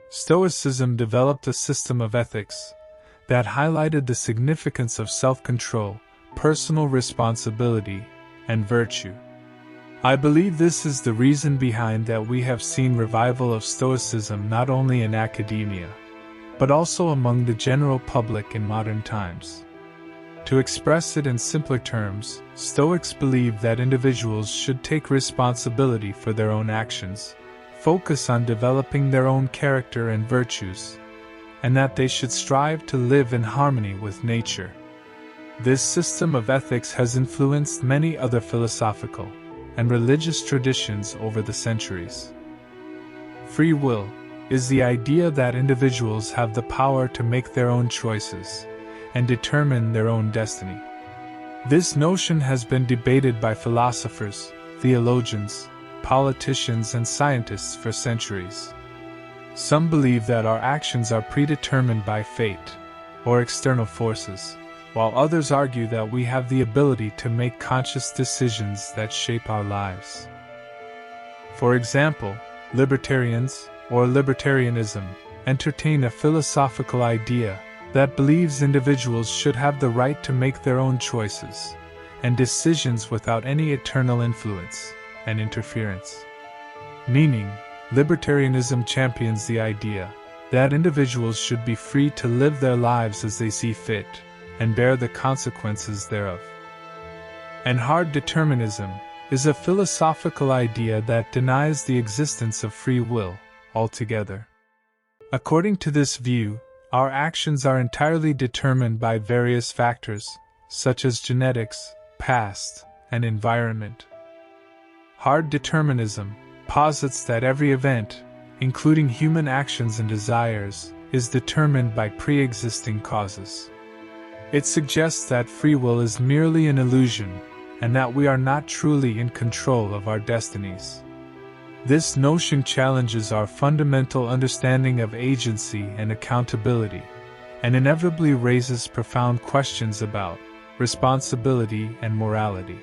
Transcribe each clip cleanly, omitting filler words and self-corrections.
Stoicism developed a system of ethics that highlighted the significance of self-control, personal responsibility, and virtue. I believe this is the reason behind that we have seen revival of Stoicism not only in academia, but also among the general public in modern times. To express it in simpler terms, Stoics believe that individuals should take responsibility for their own actions, focus on developing their own character and virtues, and that they should strive to live in harmony with nature. This system of ethics has influenced many other philosophical and religious traditions over the centuries. Free will is the idea that individuals have the power to make their own choices and determine their own destiny. This notion has been debated by philosophers, theologians, politicians, and scientists for centuries. Some believe that our actions are predetermined by fate or external forces, while others argue that we have the ability to make conscious decisions that shape our lives. For example, libertarians, or libertarianism, entertain a philosophical idea that believes individuals should have the right to make their own choices and decisions without any external influence and interference. Meaning, libertarianism champions the idea that individuals should be free to live their lives as they see fit and bear the consequences thereof. And hard determinism is a philosophical idea that denies the existence of free will altogether. According to this view, our actions are entirely determined by various factors, such as genetics, past, and environment. Hard determinism posits that every event, including human actions and desires, is determined by pre-existing causes. It suggests that free will is merely an illusion, and that we are not truly in control of our destinies. This notion challenges our fundamental understanding of agency and accountability, and inevitably raises profound questions about responsibility and morality.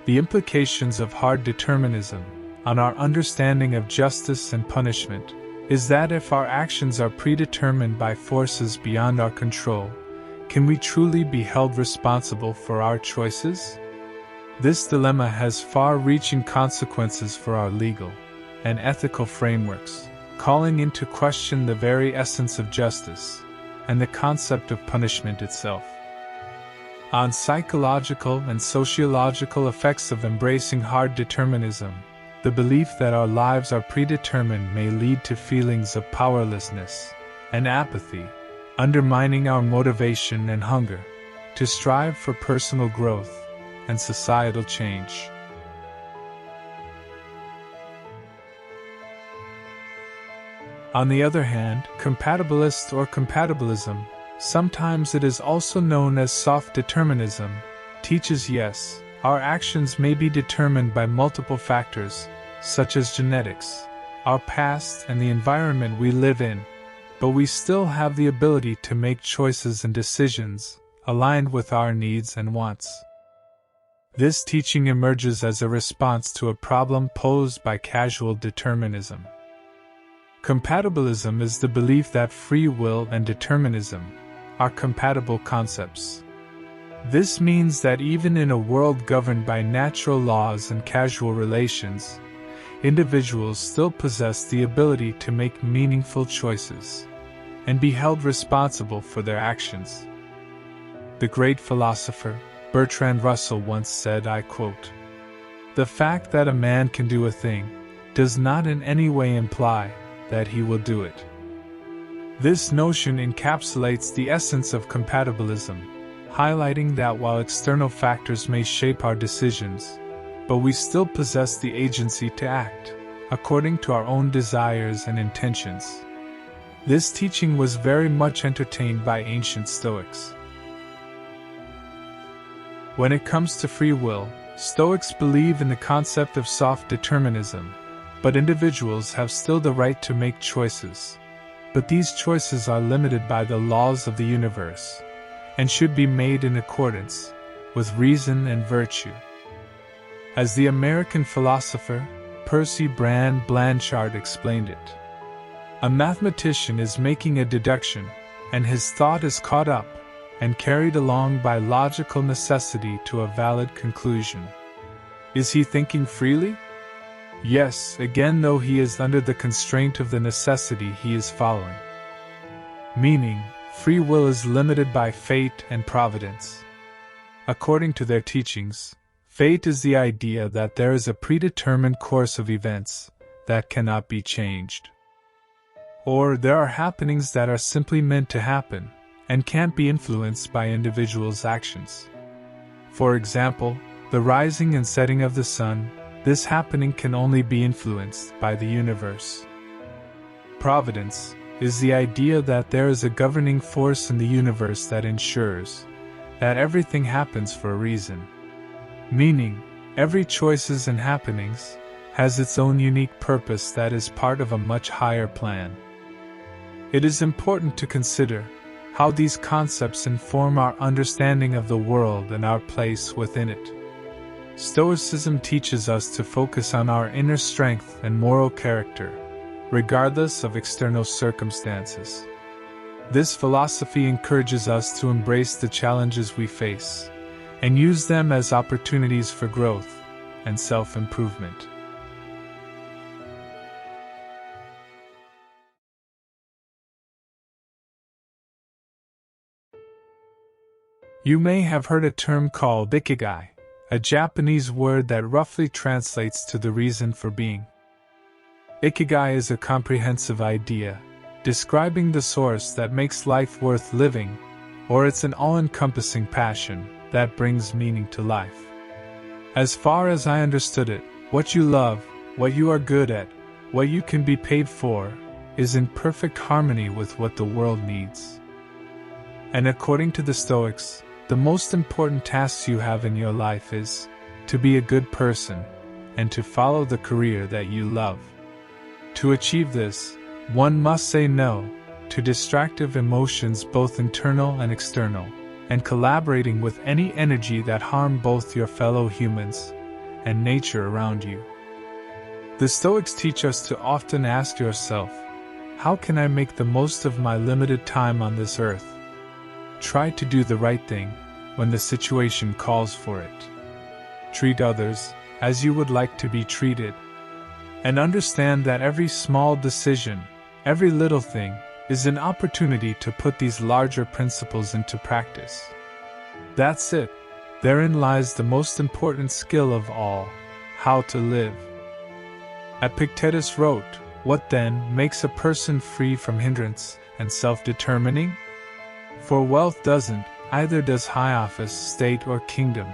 The implications of hard determinism on our understanding of justice and punishment is that if our actions are predetermined by forces beyond our control, can we truly be held responsible for our choices? This dilemma has far-reaching consequences for our legal and ethical frameworks, calling into question the very essence of justice and the concept of punishment itself. On psychological and sociological effects of embracing hard determinism, the belief that our lives are predetermined may lead to feelings of powerlessness and apathy, undermining our motivation and hunger to strive for personal growth and societal change. On the other hand, compatibilist or compatibilism, sometimes it is also known as soft determinism, teaches yes, our actions may be determined by multiple factors, such as genetics, our past, and the environment we live in, but we still have the ability to make choices and decisions aligned with our needs and wants. This teaching emerges as a response to a problem posed by causal determinism. Compatibilism is the belief that free will and determinism are compatible concepts. This means that even in a world governed by natural laws and causal relations, individuals still possess the ability to make meaningful choices and be held responsible for their actions. The great philosopher Bertrand Russell once said, I quote, "The fact that a man can do a thing does not in any way imply that he will do it." This notion encapsulates the essence of compatibilism, highlighting that while external factors may shape our decisions, but we still possess the agency to act according to our own desires and intentions. This teaching was very much entertained by ancient Stoics. When it comes to free will, Stoics believe in the concept of soft determinism, but individuals have still the right to make choices. But these choices are limited by the laws of the universe, and should be made in accordance with reason and virtue. As the American philosopher Percy Brand Blanchard explained it, A mathematician is making a deduction, and his thought is caught up and carried along by logical necessity to a valid conclusion. Is he thinking freely? Yes, again, though he is under the constraint of the necessity he is following. Meaning, free will is limited by fate and providence. According to their teachings, fate is the idea that there is a predetermined course of events that cannot be changed. Or there are happenings that are simply meant to happen and can't be influenced by individuals' actions. For example, the rising and setting of the sun, this happening can only be influenced by the universe. Providence is the idea that there is a governing force in the universe that ensures that everything happens for a reason. Meaning, every choices and happenings has its own unique purpose that is part of a much higher plan. It is important to consider how these concepts inform our understanding of the world and our place within it. Stoicism teaches us to focus on our inner strength and moral character, regardless of external circumstances. This philosophy encourages us to embrace the challenges we face and use them as opportunities for growth and self-improvement. You may have heard a term called ikigai, a Japanese word that roughly translates to the reason for being. Ikigai is a comprehensive idea, describing the source that makes life worth living, or it's an all-encompassing passion that brings meaning to life. As far as I understood it, what you love, what you are good at, what you can be paid for, is in perfect harmony with what the world needs. And according to the Stoics, the most important tasks you have in your life is to be a good person and to follow the career that you love. To achieve this, one must say no to distractive emotions, both internal and external, and collaborating with any energy that harm both your fellow humans and nature around you. The Stoics teach us to often ask yourself, how can I make the most of my limited time on this earth? Try to do the right thing when the situation calls for it. Treat others as you would like to be treated. And understand that every small decision, every little thing, is an opportunity to put these larger principles into practice. That's it. Therein lies the most important skill of all, how to live. Epictetus wrote, "What then makes a person free from hindrance and self-determining? For wealth doesn't, either does high office, state, or kingdom.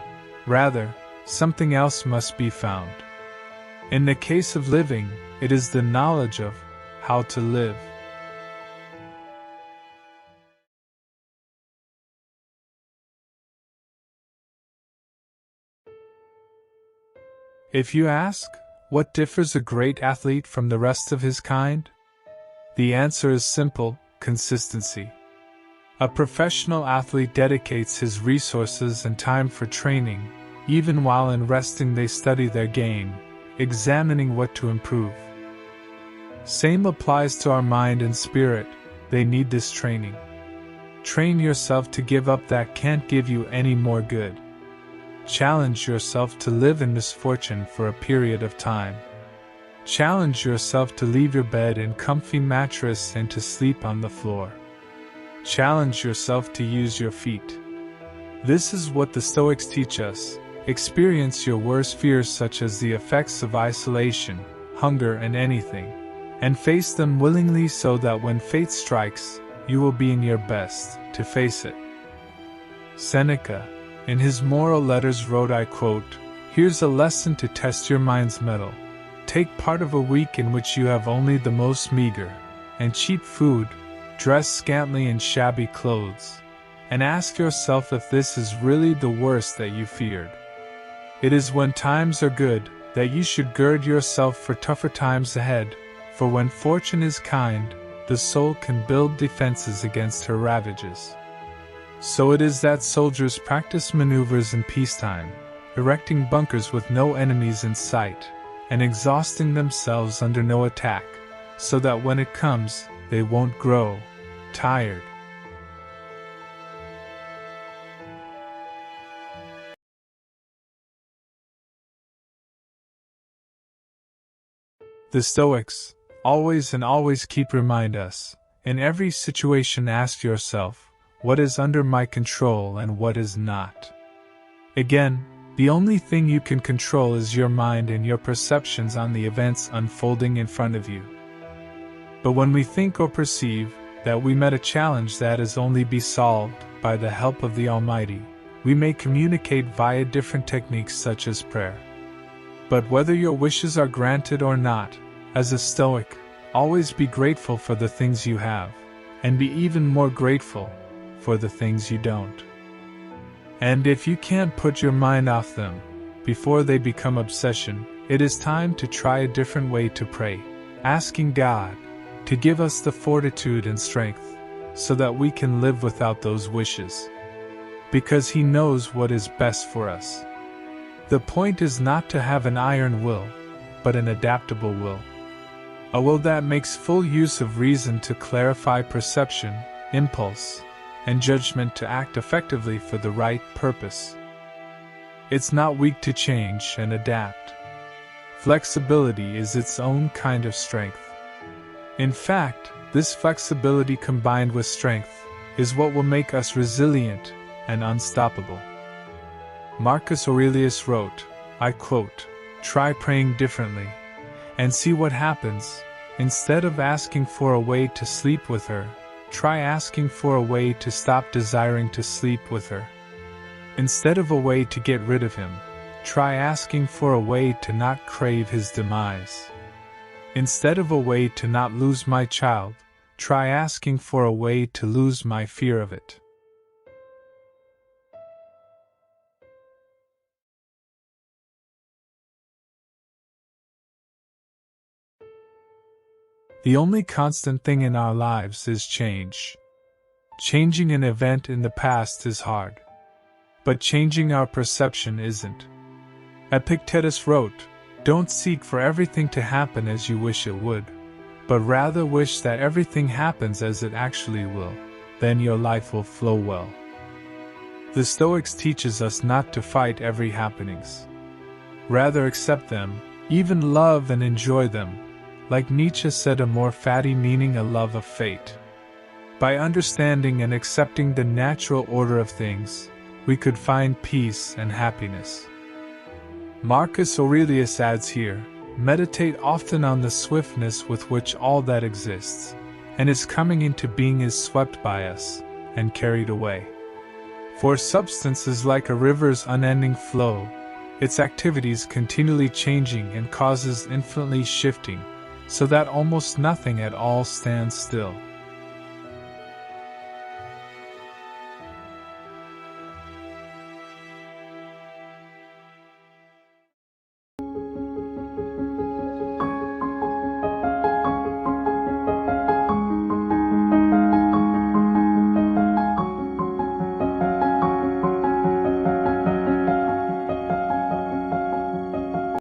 Rather, something else must be found. In the case of living, it is the knowledge of how to live." If you ask, what differs a great athlete from the rest of his kind? The answer is simple: consistency. A professional athlete dedicates his resources and time for training. Even while in resting, they study their game, examining what to improve. Same applies to our mind and spirit. They need this training. Train yourself to give up that can't give you any more good. Challenge yourself to live in misfortune for a period of time. Challenge yourself to leave your bed and comfy mattress and to sleep on the floor. Challenge yourself to use your feet. This is what the Stoics teach us. Experience your worst fears, such as the effects of isolation, hunger, and anything, and face them willingly so that when fate strikes, you will be in your best to face it. Seneca, in his Moral Letters, wrote, I quote, "Here's a lesson to test your mind's mettle. Take part of a week in which you have only the most meager and cheap food, dress scantily in shabby clothes, and ask yourself if this is really the worst that you feared. It is when times are good that you should gird yourself for tougher times ahead, for when fortune is kind, the soul can build defenses against her ravages." So it is that soldiers practice maneuvers in peacetime, erecting bunkers with no enemies in sight, and exhausting themselves under no attack, so that when it comes, they won't grow tired. The Stoics, always keep remind us, in every situation ask yourself, what is under my control and what is not? Again, the only thing you can control is your mind and your perceptions on the events unfolding in front of you. But when we think or perceive that we met a challenge that is only be solved by the help of the Almighty, we may communicate via different techniques such as prayer. But whether your wishes are granted or not, as a Stoic, always be grateful for the things you have, and be even more grateful for the things you don't. And if you can't put your mind off them before they become obsession, it is time to try a different way to pray, asking God to give us the fortitude and strength so that we can live without those wishes, because He knows what is best for us. The point is not to have an iron will, but an adaptable will. A will that makes full use of reason to clarify perception, impulse, and judgment to act effectively for the right purpose. It's not weak to change and adapt. Flexibility is its own kind of strength. In fact, this flexibility combined with strength is what will make us resilient and unstoppable. Marcus Aurelius wrote, I quote, "Try praying differently, and see what happens. Instead of asking for a way to sleep with her, try asking for a way to stop desiring to sleep with her. Instead of a way to get rid of him, try asking for a way to not crave his demise. Instead of a way to not lose my child, try asking for a way to lose my fear of it." The only constant thing in our lives is change. Changing an event in the past is hard, but changing our perception isn't. Epictetus wrote, "Don't seek for everything to happen as you wish it would, but rather wish that everything happens as it actually will. Then your life will flow well." The Stoics teaches us not to fight every happenings. Rather accept them, even love and enjoy them. Like Nietzsche said, a more fatty meaning a love of fate. By understanding and accepting the natural order of things, we could find peace and happiness. Marcus Aurelius adds here, meditate often on the swiftness with which all that exists and is coming into being is swept by us and carried away. For substance is like a river's unending flow, its activities continually changing and causes infinitely shifting, so that almost nothing at all stands still.